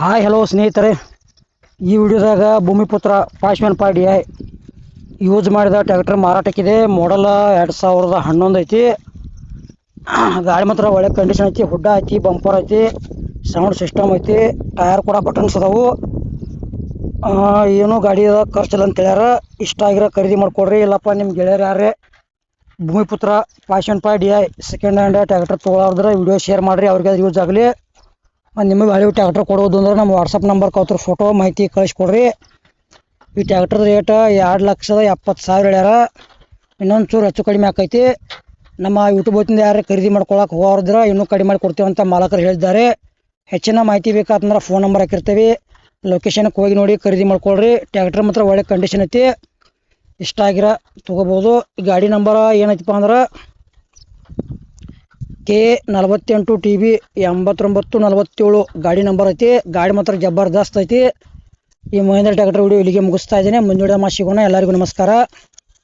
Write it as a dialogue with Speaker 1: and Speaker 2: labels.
Speaker 1: Hi hello ಸ್ನೇಹಿತರೆ, ಈ ವಿಡಿಯೋದಾಗ ಭೂಮಿಪುತ್ರ ಪಾಶ್ಮನ್ ಪಾಡಿ ಯೂಸ್ ಮಾಡಿದ ಟ್ರ್ಯಾಕ್ಟರ್ ಮಾರಾಟಕ್ಕಿದೆ. ಮಾಡಲ್ 2011 ಐತಿ. ಗಾಡಿ ಮಾತ್ರ ಒಳ್ಳೆ ಕಂಡೀಷನ್ ಐತಿ. ಹುಡ್ಡ ಐತಿ, ಬಂಪರ್ ಐತಿ, ಸೌಂಡ್ ಸಿಸ್ಟಮ್ ಐತಿ, ಟೈರ್ ಕೂಡ ಬಟನ್ಸ್ ಅದಾವು. ಏನು ಗಾಡಿ ಖರ್ಚಿಲ್ಲ ಅಂತ ಹೇಳ್ಯಾರ. ಇಷ್ಟ ಆಗಿರೋ ಖರೀದಿ ಮಾಡ್ಕೊಡ್ರಿ. ಇಲ್ಲಪ್ಪ ನಿಮ್ಮ ಗೆಳೆಯರು ಯಾರೇ ಭೂಮಿಪುತ್ರ ಪಾಶ್ಮನ್ ಪಾಡಿ ಸೆಕೆಂಡ್ ಹ್ಯಾಂಡ್ ಟ್ರ್ಯಾಕ್ಟರ್ ತೊಗೊಳೋದ್ರೆ ವಿಡಿಯೋ ಶೇರ್ ಮಾಡಿರಿ, ಅವ್ರಿಗೆ ಯೂಸ್ ಆಗಲಿ. ನಿಮಗೆ ಹಳೆ ಟ್ರ್ಯಾಕ್ಟರ್ ಕೊಡೋದು ಅಂದ್ರೆ ನಮ್ಮ ವಾಟ್ಸಪ್ ನಂಬರ್ ಕೌತ್ರ ಫೋಟೋ ಮಾಹಿತಿ ಕಳಿಸ್ಕೊಡ್ರಿ. ಈ ಟ್ರ್ಯಾಕ್ಟರ್ ರೇಟ್ 2,70,000 ಹೇಳ್ಯಾರ. ಇನ್ನೊಂದು ಚೂರು ಹೆಚ್ಚು ಕಡಿಮೆ ಆಕೈತಿ. ನಮ್ಮ ಯೂಟ್ಯೂಬ್ ಹೊತ್ತಿಂದ ಯಾರು ಖರೀದಿ ಮಾಡ್ಕೊಳಕ್ಕೆ ಹೋಗೋದ್ರೆ ಇನ್ನೂ ಕಡಿಮೆ ಮಾಡಿ ಕೊಡ್ತೀವಿ ಅಂತ ಮಾಲಕರು ಹೇಳಿದ್ದಾರೆ. ಹೆಚ್ಚಿನ ಮಾಹಿತಿ ಬೇಕಾತಂದ್ರೆ ಫೋನ್ ನಂಬರ್ ಹಾಕಿರ್ತೀವಿ, ಲೊಕೇಶನ್ಗೆ ಹೋಗಿ ನೋಡಿ ಖರೀದಿ ಮಾಡ್ಕೊಳ್ರಿ. ಟ್ರ್ಯಾಕ್ಟರ್ ಮಾತ್ರ ಒಳ್ಳೆ ಕಂಡೀಷನ್ ಐತಿ. ಇಷ್ಟ ಆಗಿರ ತೊಗೋಬೋದು. ಗಾಡಿ ನಂಬರ್ ಏನೈತಿಪ್ಪ ಅಂದ್ರೆ K48TB 8947 ಗಾಡಿ ನಂಬರ್ ಐತಿ. ಗಾಡಿ ಮಾತ್ರ ಜಬರ್ದಸ್ತ್ ಐತಿ. ಈ ಮಹೇಂದ್ರ ಟ್ರ್ಯಾಕ್ಟರ್ ವಿಡಿಯೋ ಇಲ್ಲಿಗೆ ಮುಗಿಸ್ತಾ ಇದ್ದೀನಿ. ಮುಂದಿನ ವಿಡಿಯೋ ಸಿಗೋಣ. ಎಲ್ಲರಿಗೂ ನಮಸ್ಕಾರ.